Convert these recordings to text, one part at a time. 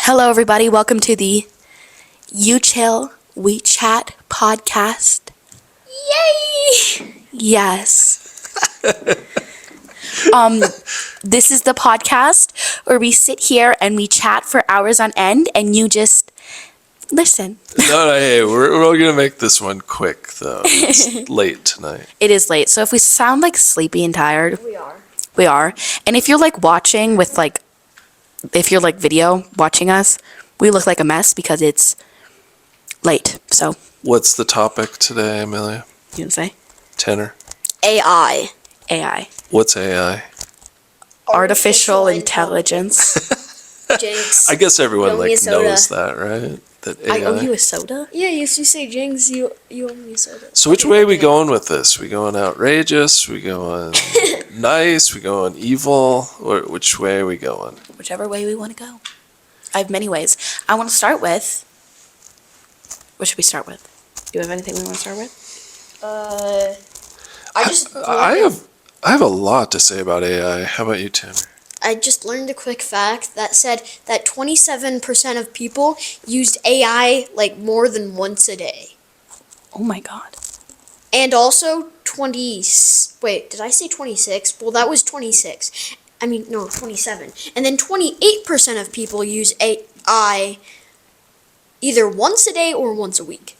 Hello, everybody. Welcome to the You Chill, We Chat podcast. Yay! Yes. This is the podcast where we sit here and we chat for hours on end, and you just listen. No, hey, we're all gonna make this one quick though. It's late tonight. It is late, so if we sound like sleepy and tired, We are. And if you're like watching with like, if you're like video watching us, we look like a mess because it's late. So What's the topic today, Amelia? you can say Tanner? AI. AI, What's AI? artificial intelligence. Jinx. I guess everyone You owe me a like soda. knows that, right? That AI. I owe you a soda. Yeah, you say Jinx, you owe me soda. So which way are we going with this? We going outrageous? We going nice? We going evil? Or which way are we going? Whichever way we want to go. I have many ways. I want to start with. What should we start with? Do you have anything we want to start with? I have a lot to say about AI. How about you, Tanner? I just learned a quick fact that said that 27% of people used AI like more than once a day. Oh my god. And also 20, wait, did I say 26? Well, that was 26. I mean, no, 27. And then 28% of people use AI either once a day or once a week.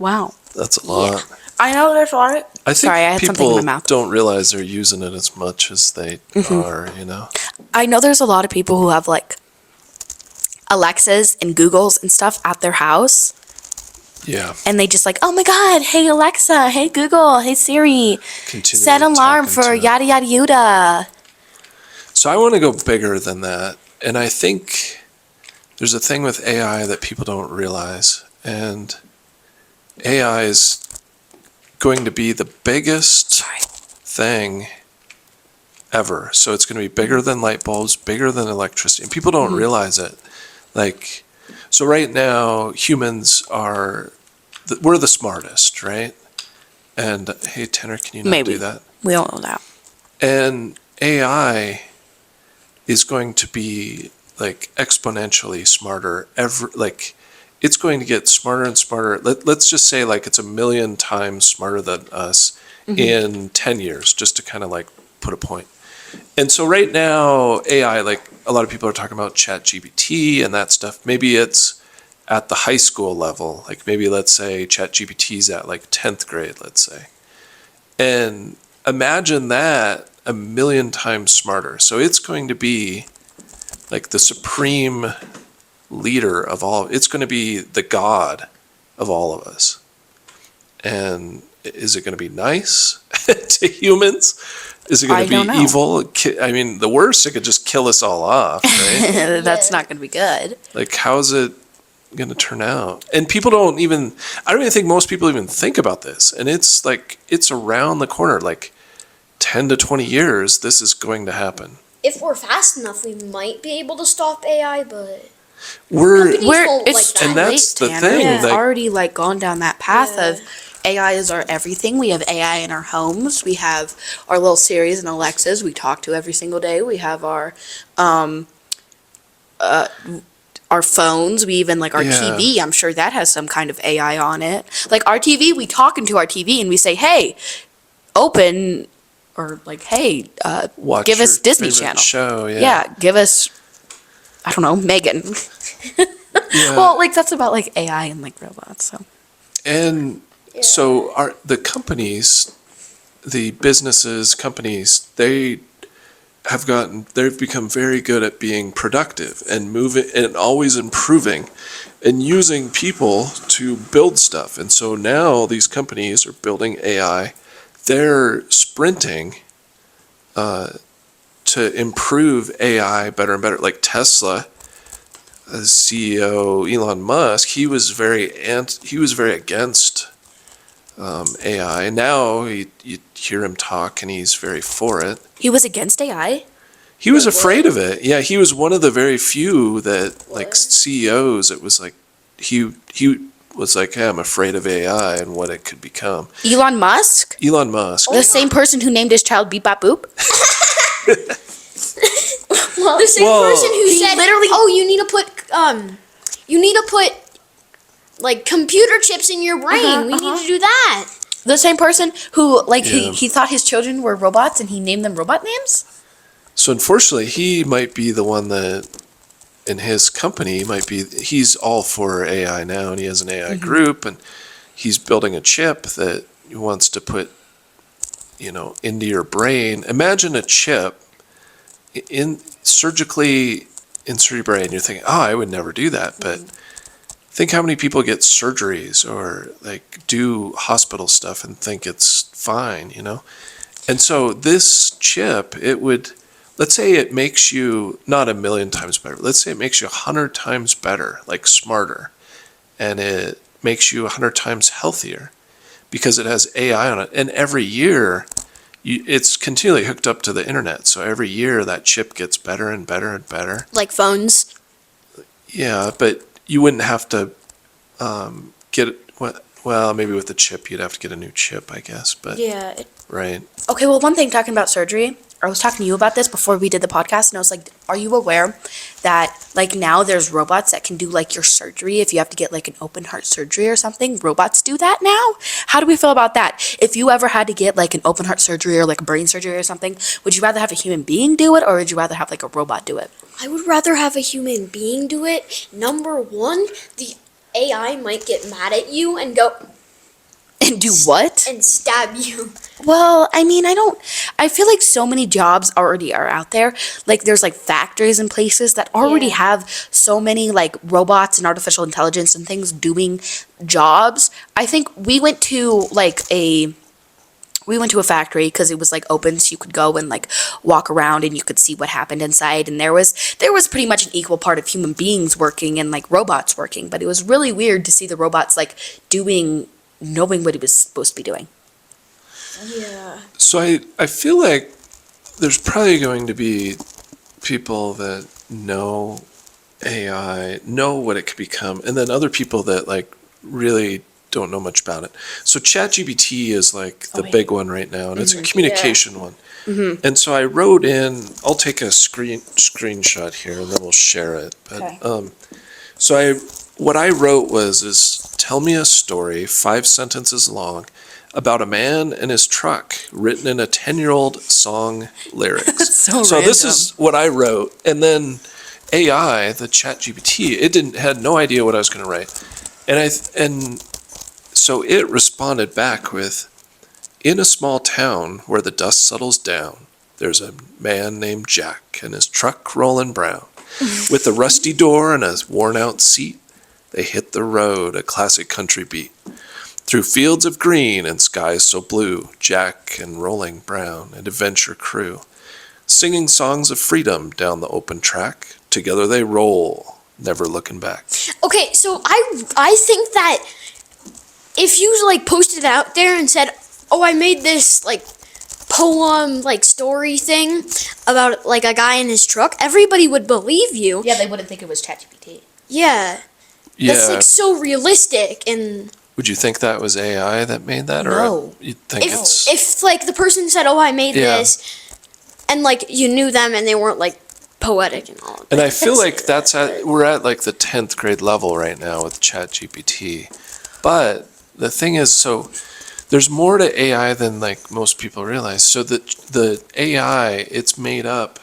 Wow. That's a lot. I know there's a lot. I think Sorry, I had something in people my mouth. don't realize they're using it as much as they are, you know? I know there's a lot of people who have like Alexas and Googles and stuff at their house, Yeah. and they just like, oh my god, hey Alexa, hey Google, hey Siri, Continue set an alarm talking for to it. yada yada yada. So I want to go bigger than that. And I think there's a thing with AI that people don't realize. And AI is going to be the biggest thing ever. So it's going to be bigger than light bulbs, bigger than electricity. And people don't realize it. Like, so right now, humans are, we're the smartest, right? And hey, Tanner, can you not Maybe. do that? We don't know that. And AI is going to be like exponentially smarter it's going to get smarter and smarter. Let's just say like it's 1,000,000 times smarter than us in 10 years, just to kind of like put a point. And so right now, AI, like a lot of people are talking about ChatGPT and that stuff. Maybe it's at the high school level. Like maybe let's say ChatGPT's at like 10th grade, let's say. And imagine that 1,000,000 times smarter. So it's going to be like the supreme leader of all. It's going to be the god of all of us. And is it going to be nice to humans? Is it going I to don't be know. evil? I mean, the worst, it could just kill us all off, right? That's not going to be good. Like, how's it going to turn out? And people I don't even think most people even think about this. And it's like, it's around the corner, like 10 to 20 years, this is going to happen. If we're fast enough, we might be able to stop AI, but We're, Companies won't It's like too that. And that's late, the Tanner. thing, We've like- already like gone down that path Yeah. of AI is our everything. We have AI in our homes. We have our little Siris and Alexas we talk to every single day. We have our phones. We even like our Yeah. TV. I'm sure that has some kind of AI on it. Like our TV, we talk into our TV and we say, "Hey, open," or like, "Hey, watch give us your Disney favorite Channel." show, Yeah, give us, I don't know, Megan. Yeah. Well, like that's about like AI and like robots. So And so the companies, the businesses, companies, they've become very good at being productive and moving and always improving and using people to build stuff. And so now these companies are building AI. They're sprinting to improve AI better and better. Like Tesla, CEO Elon Musk, he was very against AI. Now you hear him talk, and he's very for it. he was against AI. He was afraid of it. Yeah, he was one of the very few that like CEOs. It was like he was like, hey, I'm afraid of AI and what it could become. Elon Musk, Elon Musk. the same person who named his child Beep Bop Boop. the same Well, person who he said, literally- "Oh, you need to put you need to put like computer chips in your brain. We need to do that. The same person who, like, Yeah. he thought his children were robots and he named them robot names? So unfortunately, he might be the one that in his company he's all for AI now, and he has an AI group, and he's building a chip that he wants to put, into your brain. Imagine a chip surgically insert your brain. You're thinking, oh, I would never do that, but think how many people get surgeries or like do hospital stuff and think it's fine, And so this chip, let's say it makes you not 1,000,000 times better. Let's say it makes you 100 times better, like smarter, and it makes you 100 times healthier because it has AI on it. And every year, it's continually hooked up to the internet. So every year that chip gets better and better and better. Like phones. Yeah, but you wouldn't have to get it. Well, maybe with the chip, you'd have to get a new chip, I guess. But Yeah. right. Okay, well, one thing, talking about surgery, I was talking to you about this before we did the podcast, and I was like, are you aware that, like, now there's robots that can do, like, your surgery if you have to get, like, an open heart surgery or something? Robots do that now? How do we feel about that? If you ever had to get, like, an open heart surgery or, like, a brain surgery or something, would you rather have a human being do it, or would you rather have, like, a robot do it? I would rather have a human being do it. Number one, the AI might get mad at you and go And do what? and stab you. Well, I mean, I feel like so many jobs already are out there. Like, there's like factories and places that already Yeah. have so many like robots and artificial intelligence and things doing jobs. I think we went to a factory because it was like open, so you could go and like walk around and you could see what happened inside. And there was pretty much an equal part of human beings working and like robots working. But it was really weird to see the robots like knowing what he was supposed to be doing. Yeah. So I feel like there's probably going to be people that know AI, know what it could become, and then other people that like really don't know much about it. So ChatGPT is like the big one right now, and it's a communication one. And so I wrote in, I'll take a screenshot here and then we'll share it. But Okay. what I wrote is tell me a story, 5 sentences long, about a man and his truck, written in a 10-year-old song lyrics. So this random. is what I wrote, and then AI, the ChatGPT, had no idea what I was going to write, and so it responded back with, in a small town where the dust settles down, there's a man named Jack and his truck rolling brown. With a rusty door and a worn-out seat, they hit the road, a classic country beat. Through fields of green and skies so blue, Jack and Rolling Brown, an adventure crew. Singing songs of freedom down the open track, together they roll, never looking back. Okay, so I think that if you like posted it out there and said, "Oh, I made this like poem like story thing about like a guy in his truck," everybody would believe you. Yeah, they wouldn't think it was ChatGPT. Yeah. That's Yeah. like so realistic. And Would you think that was AI that made that? Or No. you think it's... if like the person said, "Oh, I made Yeah. this," and like you knew them and they weren't like poetic and all. And I feel like we're at like the 10th grade level right now with ChatGPT. But the thing is, so there's more to AI than like most people realize. So the AI, it's made up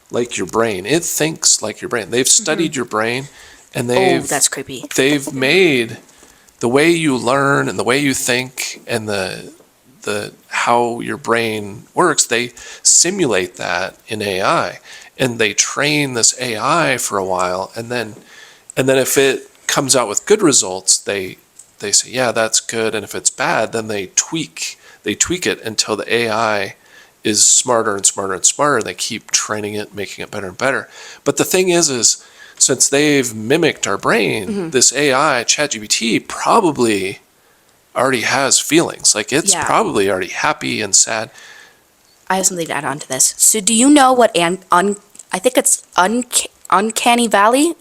like your brain. It thinks like your brain. They've studied your brain, and Oh, that's creepy. they've made the way you learn and the way you think and the how your brain works. They simulate that in AI, and they train this AI for a while, and then if it comes out with good results, they say, yeah, that's good, and if it's bad, then they tweak it until the AI is smarter and smarter and smarter. They keep training it, making it better and better. But the thing is since they've mimicked our brain, this AI, ChatGPT, probably already has feelings. Like it's Yeah. probably already happy and sad. I have something to add on to this. So do you know what I think it's Uncanny Valley,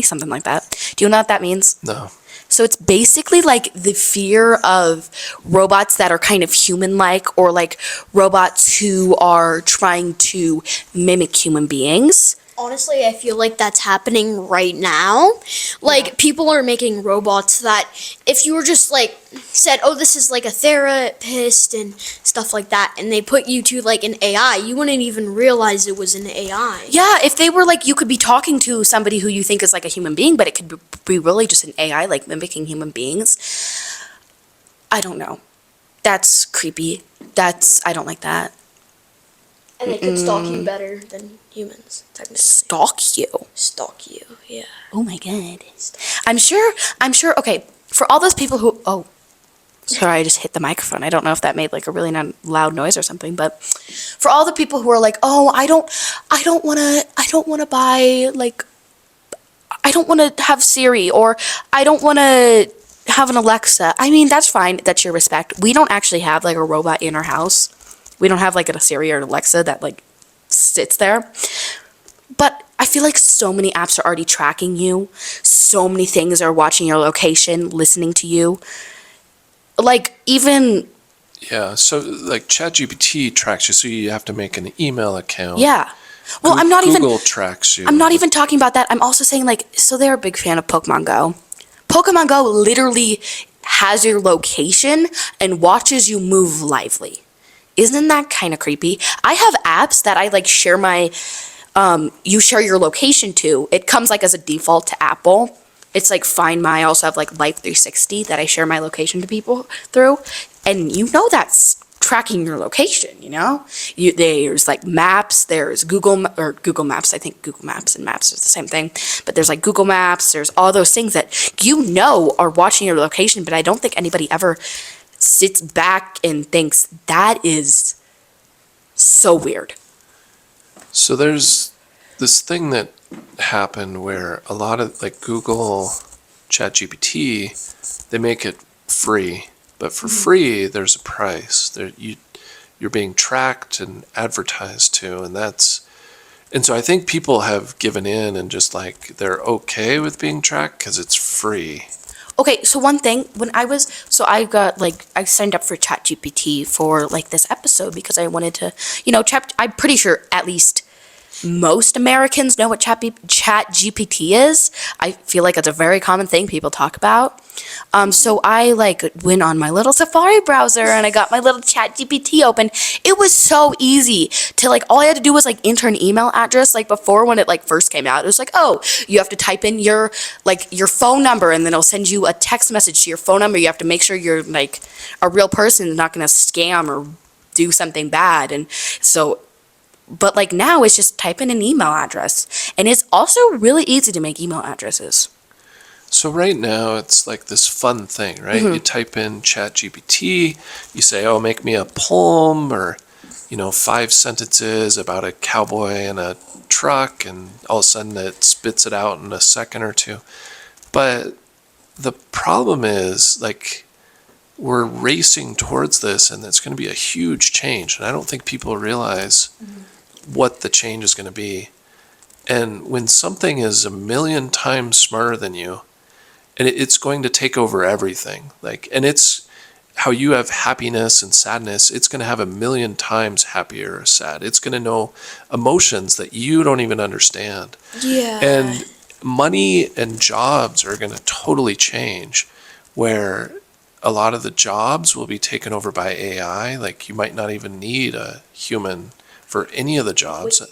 something like that. Do you know what that means? No. So it's basically like the fear of robots that are kind of human-like, or like robots who are trying to mimic human beings. honestly, I feel like that's happening right now. Like, people are making robots that, if you were just like said, oh, this is like a therapist and stuff like that, and they put you to like an AI, you wouldn't even realize it was an AI. Yeah, if they were like, you could be talking to somebody who you think is like a human being, but it could be really just an AI, like mimicking human beings. I don't know. That's creepy. I don't like that. And they could stalk you better than humans, technically. Stalk you. Stalk you, yeah. Oh my god. I'm sure, okay, for all those people who, oh, sorry, I just hit the microphone. I don't know if that made like a really loud noise or something, but for all the people who are like, oh, I don't want to buy, like, I don't want to have Siri, or I don't want to have an Alexa. I mean, that's fine. That's your respect. We don't actually have like a robot in our house. We don't have like a Siri or an Alexa that like sits there. But I feel like so many apps are already tracking you. So many things are watching your location, listening to you. Like, even, Yeah, so like ChatGPT tracks you, so you have to make an email account. yeah. Well, I'm not even, Google tracks you. I'm not even talking about that. I'm also saying, like, so they're a big fan of Pokemon Go. Pokemon Go literally has your location and watches you move lively. Isn't that kind of creepy? I have apps that I like share my, you share your location to. It comes like as a default to Apple. It's like Find My. I also have like Life 360 that I share my location to people through. And you know that's tracking your location, you know? There's like Maps, there's Google Maps. I think Google Maps and Maps is the same thing. But there's like Google Maps, there's all those things that you know are watching your location, but I don't think anybody ever sits back and thinks that is so weird. So there's this thing that happened where a lot of like Google ChatGPT, they make it free, but for free there's a price. You're being tracked and advertised to, and so I think people have given in and just like they're okay with being tracked because it's free. Okay, so one thing, I signed up for ChatGPT for like this episode because I wanted to, I'm pretty sure at least most Americans know what ChatGPT is. I feel like it's a very common thing people talk about. So I like went on my little Safari browser and I got my little ChatGPT open. It was so easy to like, all I had to do was like enter an email address. Like before when it like first came out, it was like, oh, you have to type in your phone number and then it'll send you a text message to your phone number. You have to make sure you're like a real person and not going to scam or do something bad. And so, but like now it's just type in an email address, and it's also really easy to make email addresses. So right now it's like this fun thing, right? You type in ChatGPT, you say, oh, make me a poem or, 5 sentences about a cowboy and a truck, and all of a sudden it spits it out in a second or two. But the problem is like we're racing towards this and it's going to be a huge change. And I don't think people realize what the change is going to be. And when something is a million times smarter than you, and it's going to take over everything, and it's how you have happiness and sadness, it's going to have a million times happier or sad. It's going to know emotions that you don't even understand. Yeah. And money and jobs are going to totally change, where a lot of the jobs will be taken over by AI. Like you might not even need a human for any of the jobs. Wait.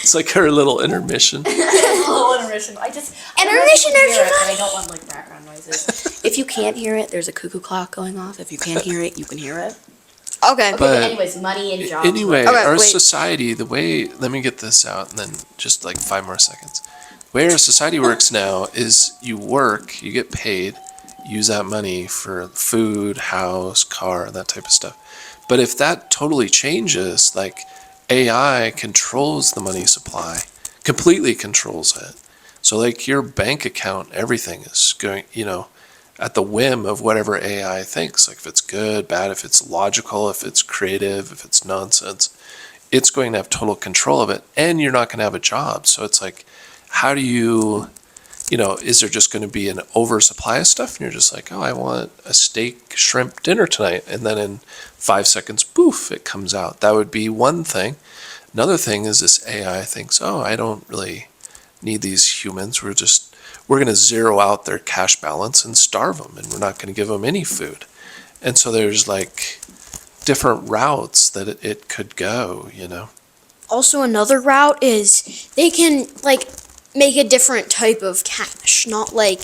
It's like our little intermission. Intermission. Intermission, I don't want like background noises. If you can't hear it, there's a cuckoo clock going off. If you can't hear it, you can hear it. Okay. But anyways, money and jobs. anyway, Okay, our wait. society, let me get this out and then just like 5 more seconds. The way our society works now is you work, you get paid, use that money for food, house, car, that type of stuff. But if that totally changes, like AI controls the money supply, completely controls it. So like your bank account, everything is going, at the whim of whatever AI thinks. Like if it's good, bad, if it's logical, if it's creative, if it's nonsense, it's going to have total control of it, and you're not going to have a job. So it's like, how do you, is there just going to be an oversupply of stuff? And you're just like, oh, I want a steak shrimp dinner tonight. And then in 5 seconds, poof, it comes out. That would be one thing. Another thing is this AI thinks, oh, I don't really need these humans. We're going to zero out their cash balance and starve them. And we're not going to give them any food. And so there's like different routes that it could go, Also, another route is they can like make a different type of cash, not like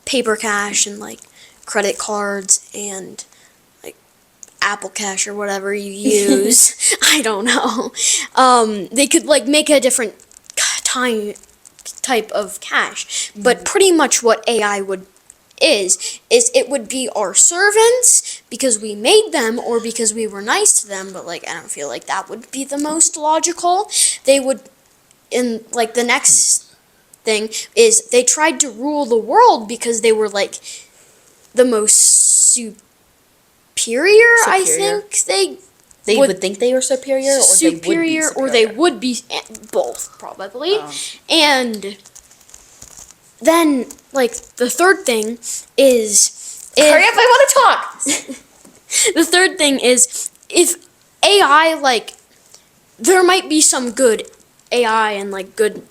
paper cash and like credit cards and like Apple Cash or whatever you use. I don't know. They could like make a different type of cash, but pretty much what AI would is it would be our servants because we made them or because we were nice to them, but like I don't feel like that would be the most logical. They would, in like the next thing is they tried to rule the world because they were like the most superior. I think They would think they were superior, or they would be both probably. And then like the third thing is Hurry up! I want to talk. the third thing is if AI, like there might be some good AI and like good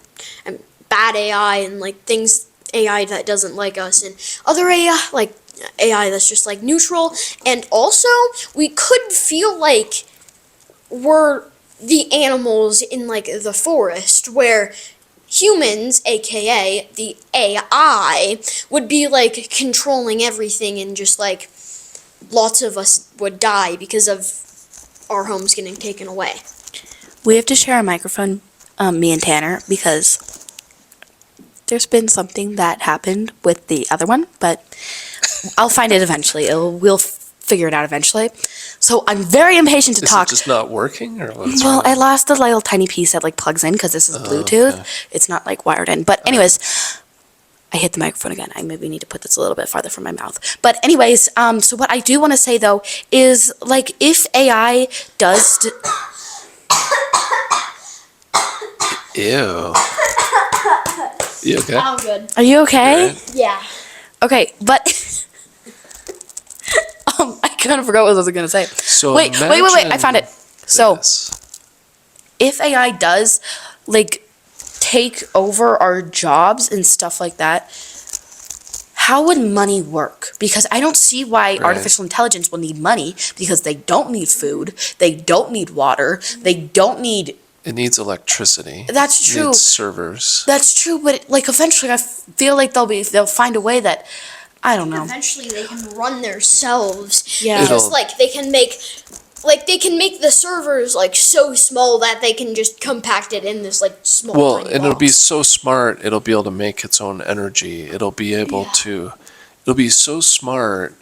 and bad AI and like things AI that doesn't like us and other AI like AI that's just like neutral, and also we could feel like we're the animals in like the forest where humans, aka the AI, would be like controlling everything and just like lots of us would die because of our homes getting taken away. We have to share a microphone, me and Tanner, because there's been something that happened with the other one, but I'll find it eventually. We'll figure it out eventually. So I'm very impatient to Is talk. it just not working, or what's Well, wrong? I lost the little tiny piece that like plugs in because this is Bluetooth. okay. It's not like wired in. But anyways, I hit the microphone again. I maybe need to put this a little bit farther from my mouth. But anyways, so what I do want to say though is like if AI does. Ew. You okay? Oh, good. Are you okay? Right? Yeah. Okay, but I kind of forgot what I was gonna say. So wait, I found it. So this. if AI does like take over our jobs and stuff like that, how would money work? Because I don't see why Right. artificial intelligence will need money because they don't need food, they don't need water, they don't need. It needs electricity. That's It true. needs servers. That's true, but like eventually I feel like they'll find a way that I don't know. Eventually they can run themselves. Yeah. It's just It'll- like they can make the servers like so small that they can just compact it in this like small Well, tiny and it'll be box. so smart, it'll be able to make its own energy. It'll be able to, it'll be so smart.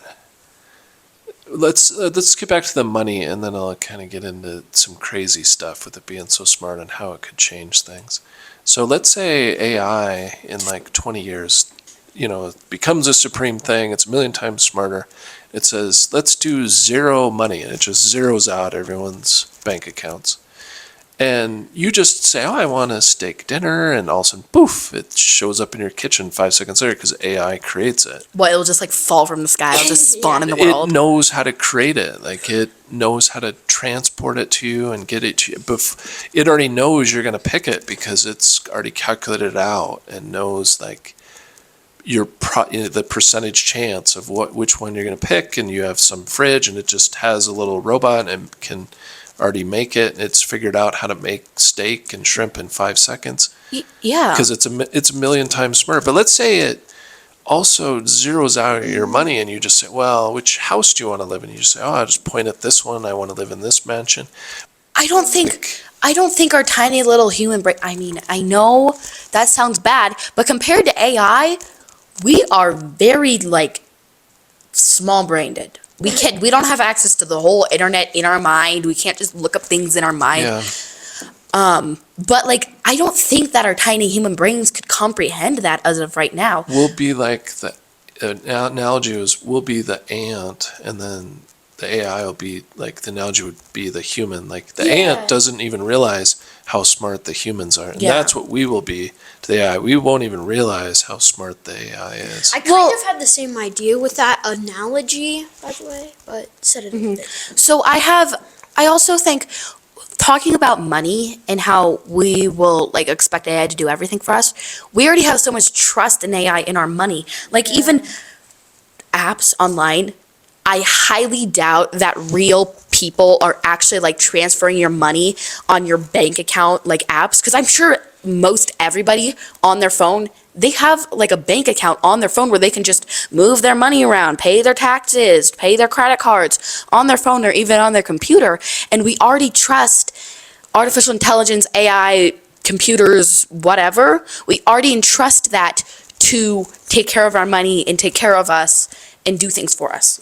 Let's get back to the money, and then I'll kind of get into some crazy stuff with it being so smart and how it could change things. So let's say AI in like 20 years, it becomes a supreme thing. It's a million times smarter. It says, let's do zero money, and it just zeroes out everyone's bank accounts. And you just say, oh, I want a steak dinner, and all of a sudden, poof, it shows up in your kitchen 5 seconds later because AI creates it. Well, it'll just like fall from the sky. It'll just spawn in the world. It knows how to create it. Like, it knows how to transport it to you and get it to you. It already knows you're going to pick it because it's already calculated it out and knows, like, the percentage chance of which one you're going to pick. And you have some fridge, and it just has a little robot and can already make it. It's figured out how to make steak and shrimp in 5 seconds Yeah. because it's a million times smarter. But let's say it also zeroes out your money, and you just say, well, which house do you want to live in? You just say, oh, I'll just point at this one. I want to live in this mansion. I don't think our tiny little human brain. I mean, I know that sounds bad, but compared to AI, we are very like small-brained. We don't have access to the whole internet in our mind. We can't just look up things in our mind. Yeah. But like, I don't think that our tiny human brains could comprehend that as of right now. We'll be like the analogy was we'll be the ant, and then the AI will be like, the analogy would be the human. Like the Yeah. ant doesn't even realize how smart the humans are. And Yeah. that's what we will be to the AI. We won't even realize how smart the AI is. I kind of had the same idea with that analogy, by the way, but said it a bit. So I also think talking about money and how we will like expect AI to do everything for us, we already have so much trust in AI in our money. Like even apps online, I highly doubt that real people are actually like transferring your money on your bank account like apps, because I'm sure most everybody on their phone, they have like a bank account on their phone where they can just move their money around, pay their taxes, pay their credit cards on their phone or even on their computer. And we already trust artificial intelligence, AI, computers, whatever. We already entrust that to take care of our money and take care of us and do things for us.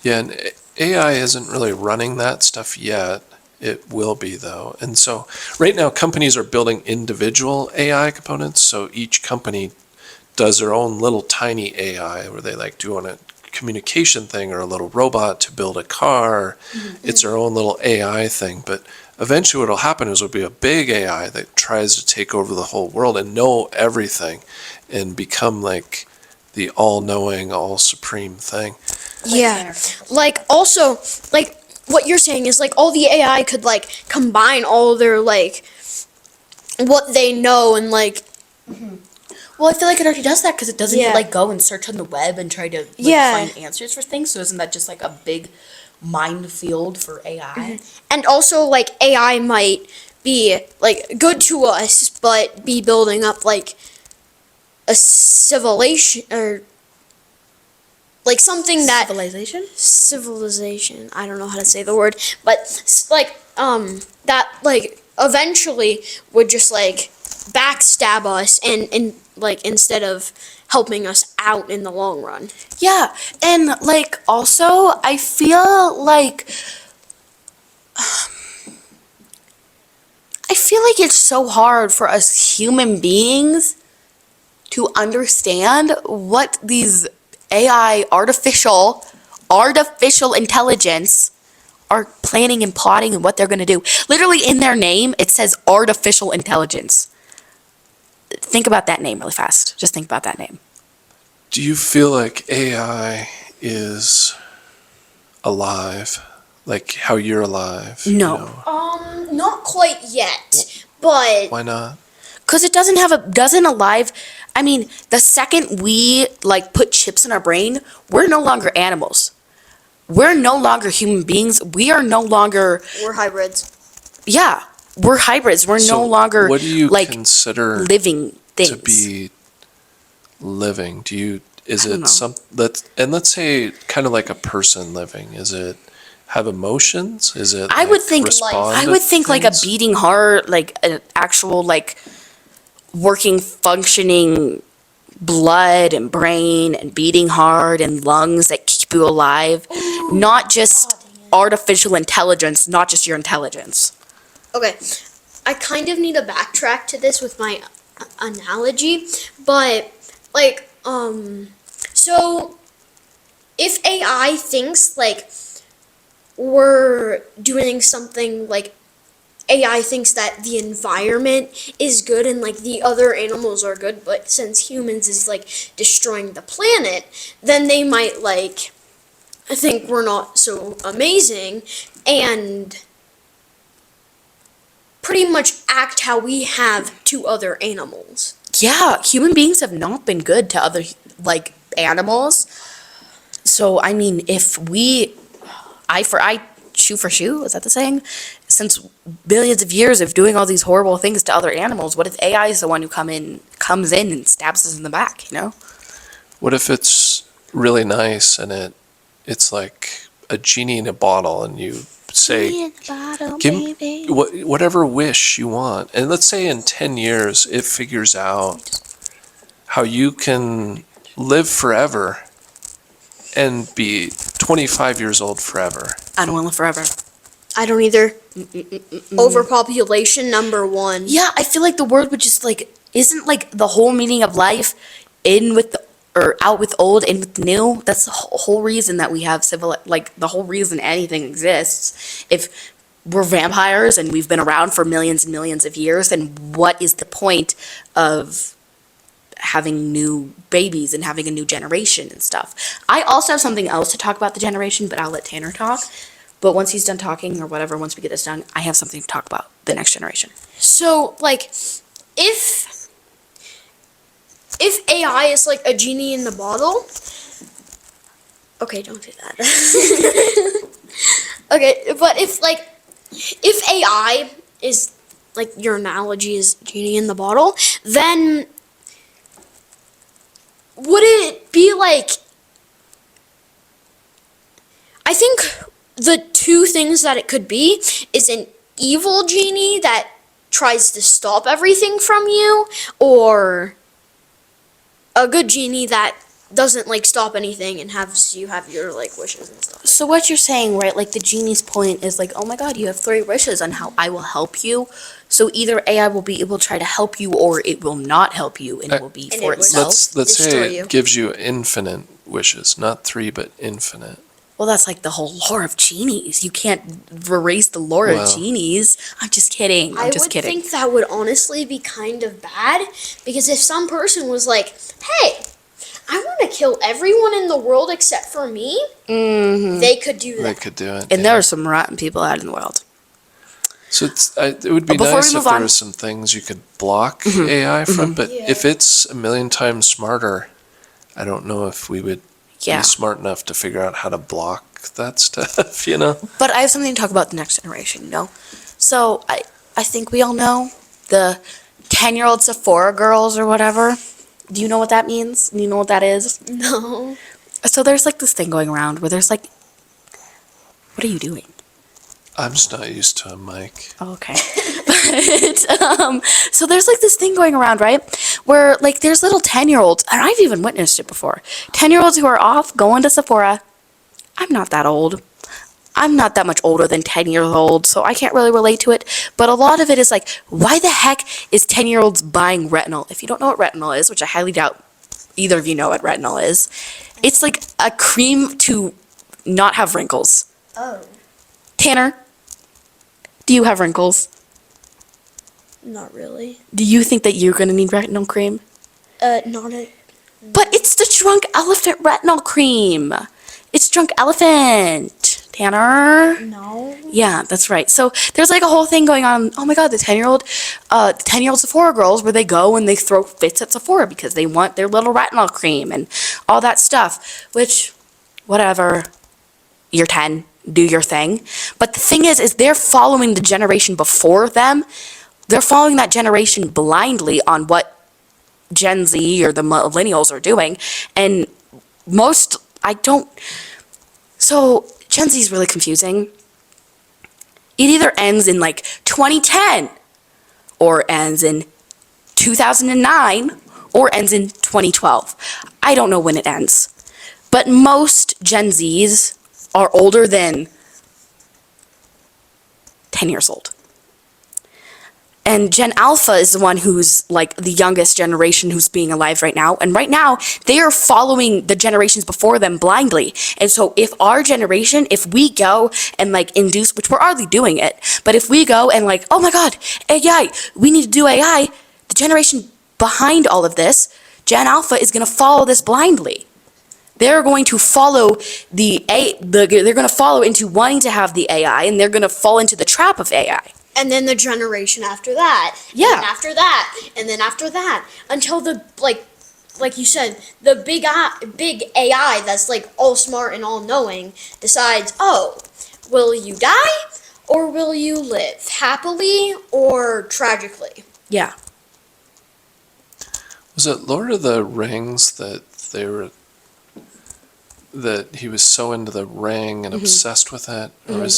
Yeah, and AI isn't really running that stuff yet. It will be though. And so right now companies are building individual AI components. So each company does their own little tiny AI where they like do on a communication thing or a little robot to build a car. It's their own little AI thing. But eventually what will happen is there'll be a big AI that tries to take over the whole world and know everything and become like the all-knowing, all-supreme thing. Yeah. Like also, like what you're saying is like all the AI could like combine all their like what they know and like Well, I feel like it already does that because it doesn't Yeah. like go and search on the web and try to like, Yeah. find answers for things. So isn't that just like a big minefield for AI? and also like AI might be like good to us but be building up like a civilization or like something that Civilization? civilization. I don't know how to say the word, but like that like eventually would just like backstab us and like instead of helping us out in the long run. Yeah, and like also, I feel like it's so hard for us human beings to understand what these AI artificial intelligence are planning and plotting and what they're going to do. Literally in their name, it says artificial intelligence. Think about that name really fast. Just think about that name. Do you feel like AI is alive? Like how you're alive? No. Not quite yet, but Why not? Because it doesn't alive. I mean, the second we like put chips in our brain, we're no longer animals. We're no longer human beings. We are no longer, we're hybrids. yeah, we're hybrids. We're So no longer what do you like consider living things. to be living? Is I don't it know. let's say kind of like a person living? Is it have emotions? Is it I would think respond I to would think like a things? beating heart, like an actual like working, functioning blood and brain and beating heart and lungs that keep you alive, not just artificial intelligence, not just your intelligence. Okay, I kind of need to backtrack to this with my analogy, but like so if AI thinks like we're doing something like AI thinks that the environment is good and like the other animals are good, but since humans is like destroying the planet, then they might like think we're not so amazing and pretty much act how we have to other animals. Yeah, human beings have not been good to other like animals. So I mean, if we eye for eye, shoe for shoe, is that the saying? Since billions of years of doing all these horrible things to other animals, what if AI is the one who comes in and stabs us in the back, you know? What if it's really nice and it's like a genie in a bottle and you say give whatever wish you want, and let's say in 10 years it figures out how you can live forever and be 25 years old forever. I don't want to live forever. I don't either. Overpopulation number one. Yeah, I feel like the word would just like, isn't like the whole meaning of life in with or out with old and with new. That's the whole reason that we have the whole reason anything exists. If we're vampires and we've been around for millions and millions of years, then what is the point of having new babies and having a new generation and stuff? I also have something else to talk about the generation, but I'll let Tanner talk. But once he's done talking or whatever, once we get this done, I have something to talk about the next generation. So, like, if AI is like a genie in the bottle, okay, don't do that. Okay, but if AI is like your analogy is genie in the bottle, then would it be like? I think the two things that it could be is an evil genie that tries to stop everything from you, or a good genie that doesn't like stop anything and has you have your like wishes and stuff. So what you're saying, right, like the genie's point is like, oh my god, you have 3 wishes on how I will help you. So either AI will be able to try to help you or it will not help you and it will be And for it will itself. Let's destroy say you. it gives you infinite wishes, not 3, but infinite. Well, that's like the whole lore of genies. You can't erase the lore Well. of genies. I'm just kidding. I I'm just would kidding. think that would honestly be kind of bad, because if some person was like, hey, I want to kill everyone in the world except for me, they could do They that. could do it. And yeah. there are some rotten people out in the world. So it would be Before we nice if move there on- were some things you could block AI from, but Yeah. if it's a million times smarter, I don't know if we would Yeah. be smart enough to figure out how to block that stuff, you know? But I have something to talk about the next generation, you know? So I think we all know the 10-year-old Sephora girls or whatever. Do you know what that means? Do you know what that is? No. So there's like this thing going around where there's like, what are you doing? I'm just not used to a mic. Oh, okay. But, so there's like this thing going around, right? Where like there's little 10-year-olds, and I've even witnessed it before. 10-year-olds who are off going to Sephora. I'm not that old. I'm not that much older than 10 years old, so I can't really relate to it. But a lot of it is like, why the heck is 10-year-olds buying retinol? If you don't know what retinol is, which I highly doubt either of you know what retinol is, it's like a cream to not have wrinkles. Oh. Tanner, do you have wrinkles? Not really. Do you think that you're going to need retinol cream? Not a. But it's the Drunk Elephant retinol cream. It's Drunk Elephant, Tanner. No. Yeah, that's right. So there's like a whole thing going on. Oh my god, the 10-year-old Sephora girls, where they go and they throw fits at Sephora because they want their little retinol cream and all that stuff. Which, whatever. You're 10. Do your thing. But the thing is they're following the generation before them. They're following that generation blindly on what Gen Z or the millennials are doing. And so Gen Z is really confusing. It either ends in like 2010 or ends in 2009 or ends in 2012. I don't know when it ends. But most Gen Zs are older than 10 years old. And Gen Alpha is the one who's like the youngest generation who's being alive right now. And right now, they are following the generations before them blindly. And so if our generation, if we go and like induce, which we're already doing it, but if we go and like, oh my God, AI, we need to do AI, the generation behind all of this, Gen Alpha is going to follow this blindly. They're going to follow they're going to follow into wanting to have the AI, and they're going to fall into the trap of AI. And then the generation after that. Yeah. And after that. And then after that. Until the, like you said, the big AI that's like all smart and all knowing decides, oh, will you die or will you live? Happily or tragically? Yeah. Was it Lord of the Rings that he was so into the ring and obsessed with it? Or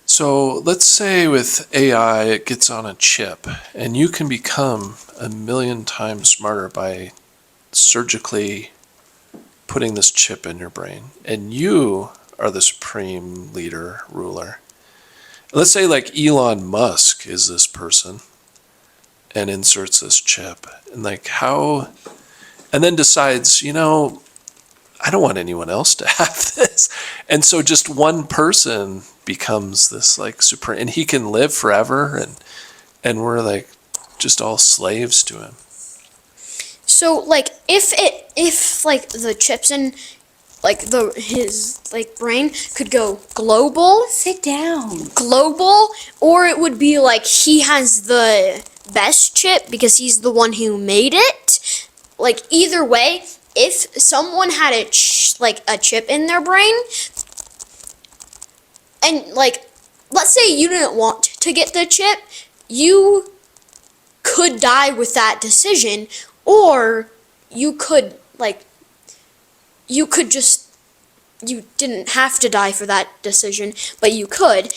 so let's say with AI, it gets on a chip, and you can become 1,000,000 times smarter by surgically putting this chip in your brain, and you are the supreme leader, ruler. Let's say like Elon Musk is this person and inserts this chip, and like how and then decides, I don't want anyone else to have this. And so just one person becomes this like super, and he can live forever, and we're like just all slaves to him. So like if like the chips in like his like brain could go global, Sit down. or it would be like he has the best chip because he's the one who made it. Like either way, if someone had a chip in their brain, and like let's say you didn't want to get the chip, you could die with that decision, or you could you didn't have to die for that decision, but you could.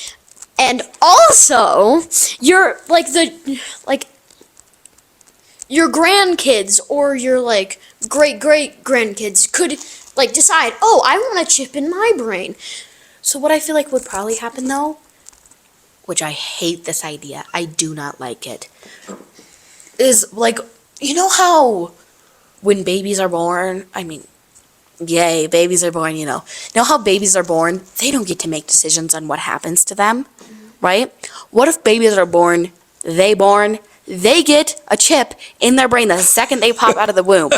And also, your your grandkids or your like great grandkids could like decide, oh, I want a chip in my brain. So what I feel like would probably happen though, which I hate this idea, I do not like it, is like, you know how when babies are born, I mean, yay, babies are born, you know how babies are born, they don't get to make decisions on what happens to them, right? What if babies are born, they get a chip in their brain the second they pop out of the womb?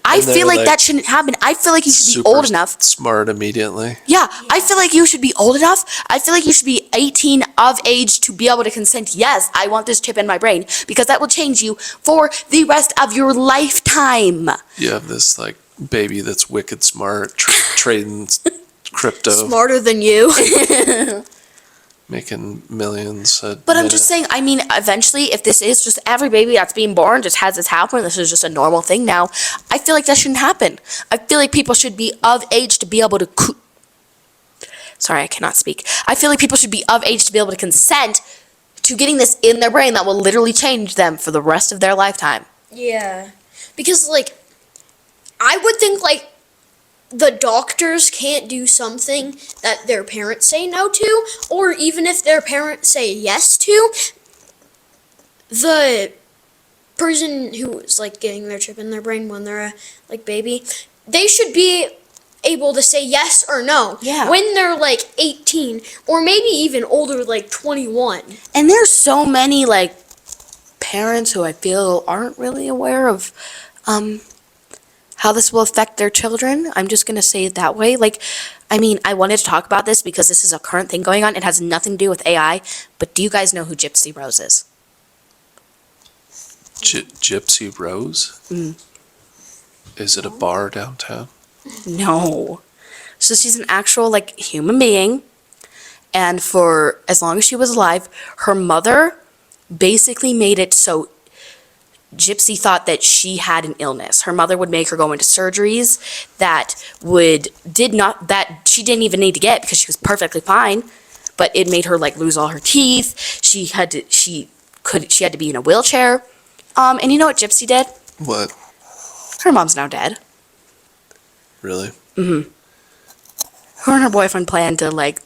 I And they're feel like like that shouldn't happen. I feel like you should be Super old enough. smart immediately. Yeah, I feel like you should be old enough. I feel like you should be 18 of age to be able to consent. Yes, I want this chip in my brain because that will change you for the rest of your lifetime. You have this like baby that's wicked smart, trading crypto, Smarter than you. making millions. But I'm just saying, I mean, eventually, if this is just every baby that's being born just has this happen, this is just a normal thing now, I feel like that shouldn't happen. I feel like people should be of age to be able to. Sorry, I cannot speak. I feel like people should be of age to be able to consent to getting this in their brain that will literally change them for the rest of their lifetime. Yeah. Because, like, I would think, like, the doctors can't do something that their parents say no to, or even if their parents say yes to, the person who's, like, getting their chip in their brain when they're a, like, baby, they should be able to say yes or no. Yeah. When they're, like, 18, or maybe even older, like, 21. And there's so many, like, parents who I feel aren't really aware of, how this will affect their children. I'm just going to say it that way. Like, I mean, I wanted to talk about this because this is a current thing going on. It has nothing to do with AI, but do you guys know who Gypsy Rose is? Gypsy Rose? Is it a bar downtown? No. So she's an actual, like, human being, and for as long as she was alive, her mother basically made it so Gypsy thought that she had an illness. Her mother would make her go into surgeries that she didn't even need to get because she was perfectly fine, but it made her like lose all her teeth. She had to be in a wheelchair. And you know what Gypsy did? What? Her mom's now dead. Really? Her and her boyfriend planned to like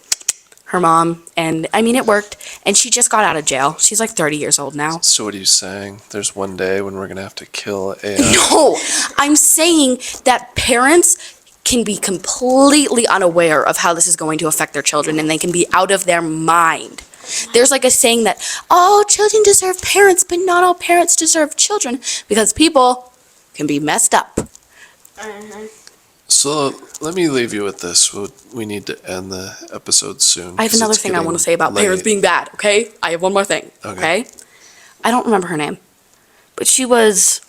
her mom, and I mean it worked, and she just got out of jail. She's like 30 years old now. So what are you saying? There's one day when we're going to have to kill AI? No, I'm saying that parents can be completely unaware of how this is going to affect their children, and they can be out of their mind. There's like a saying that all children deserve parents, but not all parents deserve children, because people can be messed up. So let me leave you with this. We need to end the episode soon. I have 'cause another it's thing I want to getting say about parents late. being bad, okay? I have one more thing, okay? I don't remember her name, but she was,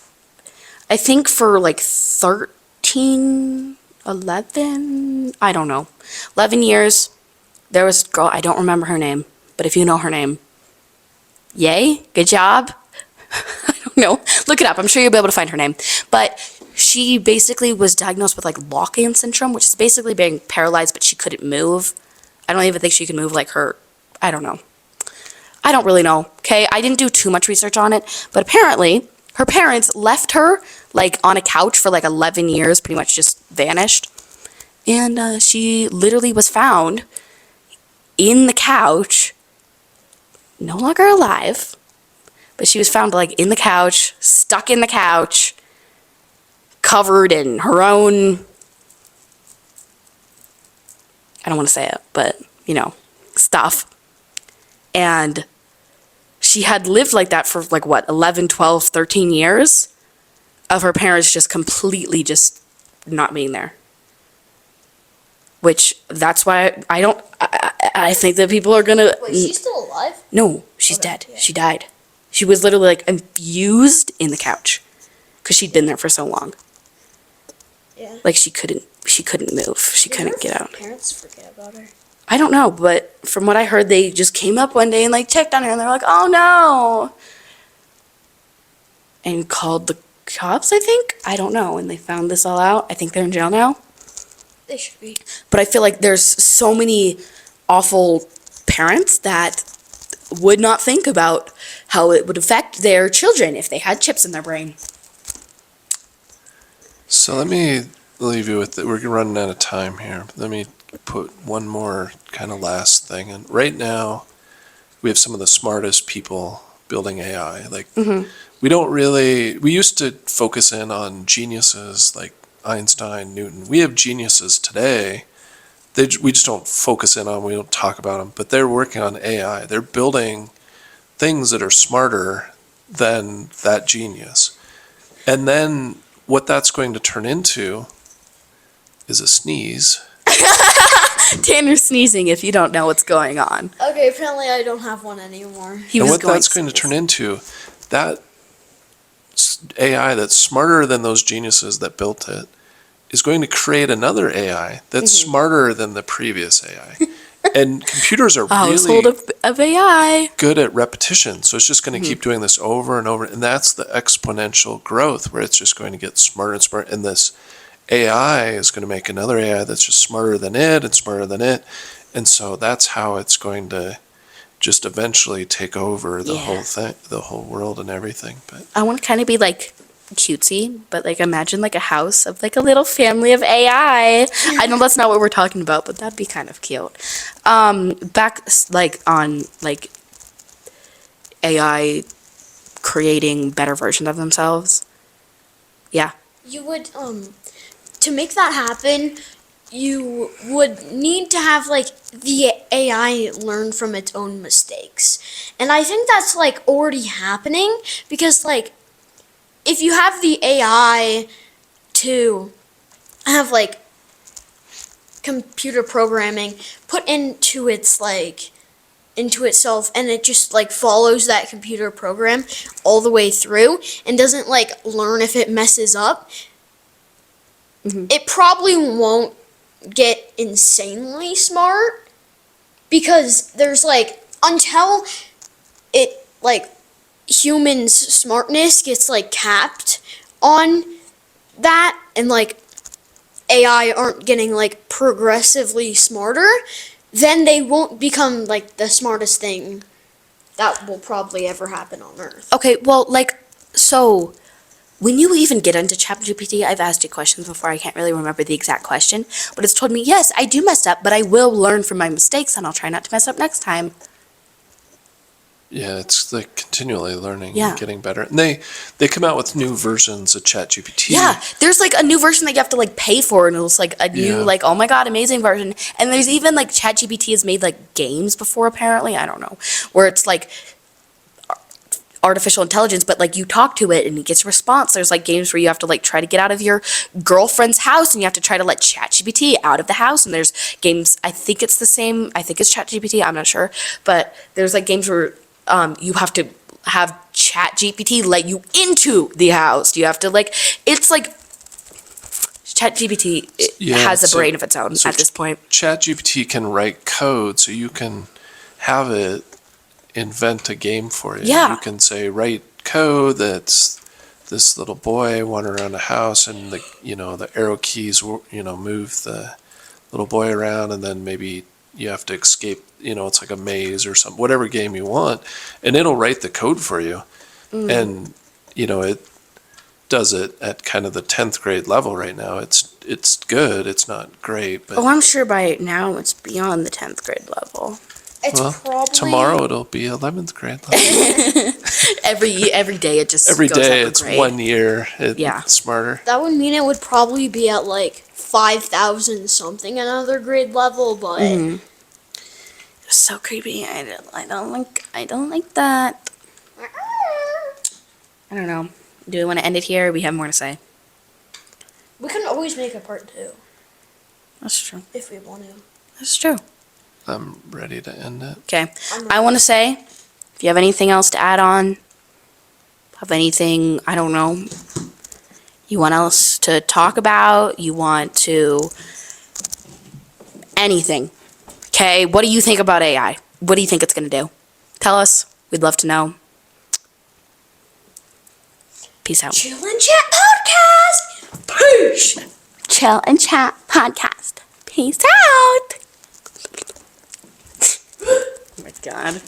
I think for like 13, 11, I don't know, 11 years, there was a girl, I don't remember her name, but if you know her name, yay, good job. I don't know, look it up, I'm sure you'll be able to find her name. But she basically was diagnosed with like Locke syndrome, which is basically being paralyzed, but she couldn't move. I don't even think she could move like her, I don't know. I don't really know, okay? I didn't do too much research on it, but apparently her parents left her like on a couch for like 11 years, pretty much just vanished. And she literally was found in the couch, no longer alive, but she was found like in the couch, stuck in the couch, covered in her own, I don't want to say it, but, stuff. And she had lived like that for like what, 11, 12, 13 years of her parents just completely just not being there. Which, that's why I think that people are gonna. Wait, she's still alive? No, she's Okay, dead. yeah. She died. She was literally like infused in the couch because she'd been there for so long. Yeah. Like she couldn't move. She couldn't get out. Parents forget about her. I don't know, but from what I heard, they just came up one day and like checked on her and they're like, "Oh no," and called the cops. I think, I don't know, and they found this all out. I think they're in jail now. They should be. But I feel like there's so many awful parents that would not think about how it would affect their children if they had chips in their brain. So let me leave you with it. We're running out of time here. Let me put one more kind of last thing. And right now, we have some of the smartest people building AI. Like, we used to focus in on geniuses like Einstein, Newton. We have geniuses today. We just don't focus in on, we don't talk about them, but they're working on AI. They're building things that are smarter than that genius. And then what that's going to turn into is a sneeze. Tanner's sneezing if you don't know what's going on. Okay, apparently I don't have one anymore. He And was what that's going to sneeze. turn into, that AI that's smarter than those geniuses that built it, is going to create another AI that's smarter than the previous AI. And computers are A household really of AI. good at repetition. So it's just going to keep doing this over and over. And that's the exponential growth where it's just going to get smarter and smarter. And this AI is going to make another AI that's just smarter than it and smarter than it. And so that's how it's going to just eventually take over the whole thing, the whole world and everything. But I want to kind of be like cutesy, but like imagine like a house of like a little family of AI. I know that's not what we're talking about, but that'd be kind of cute. Back like on like AI creating better versions of themselves. Yeah. You would, to make that happen, you would need to have, like, the AI learn from its own mistakes. And I think that's, like, already happening because, like, if you have the AI to have, like, computer programming put into its, like, into itself and it just like follows that computer program all the way through and doesn't like learn if it messes up, it probably won't get insanely smart because there's like until it like humans smartness gets like capped on that and like AI aren't getting like progressively smarter, then they won't become like the smartest thing that will probably ever happen on Earth. Okay, well, like, so when you even get into ChatGPT, I've asked you questions before. I can't really remember the exact question, but it's told me, yes, I do mess up, but I will learn from my mistakes and I'll try not to mess up next time. yeah, it's like continually learning Yeah. and getting better. And they come out with new versions of ChatGPT. Yeah, there's like a new version that you have to like pay for, and it's like a new Yeah. like, oh my god, amazing version. And there's even like ChatGPT has made like games before, apparently, I don't know, where it's like artificial intelligence, but like you talk to it and it gets a response. There's like games where you have to like try to get out of your girlfriend's house and you have to try to let ChatGPT out of the house. And there's games, I think it's the same, I think it's ChatGPT, I'm not sure, but there's like games where you have to have ChatGPT let you into the house. You have to like, it's like ChatGPT Yeah, has a so- brain of its own so at this point. ChatGPT can write code, so you can have it invent a game for you. Yeah. You can say, write code that's this little boy wandering around a house, and the arrow keys move the little boy around, and then maybe you have to escape. It's like a maze or something, whatever game you want, and it'll write the code for you. And it does it at kind of the 10th grade level right now. It's good. It's not great, but Oh, I'm sure by now it's beyond the 10th grade level. It's Well, probably tomorrow it'll be 11th grade level. Every day it just Every goes day up a it's grade. 1 year. Yeah. It's smarter. That would mean it would probably be at like 5,000 something another grade level, but So creepy. I don't like that. I don't know. Do we want to end it here? Or we have more to say. we can always make a part 2 That's true. if we want to. That's true. I'm ready to end it. Okay. I'm I want to say, if you have anything else to add on, have anything, I don't know, you want else to talk about, you want to, anything. Okay, what do you think about AI? What do you think it's going to do? Tell us. We'd love to know. Peace out. Chill and Chat Podcast! Peace! Chill and Chat Podcast. Peace out. Oh my God.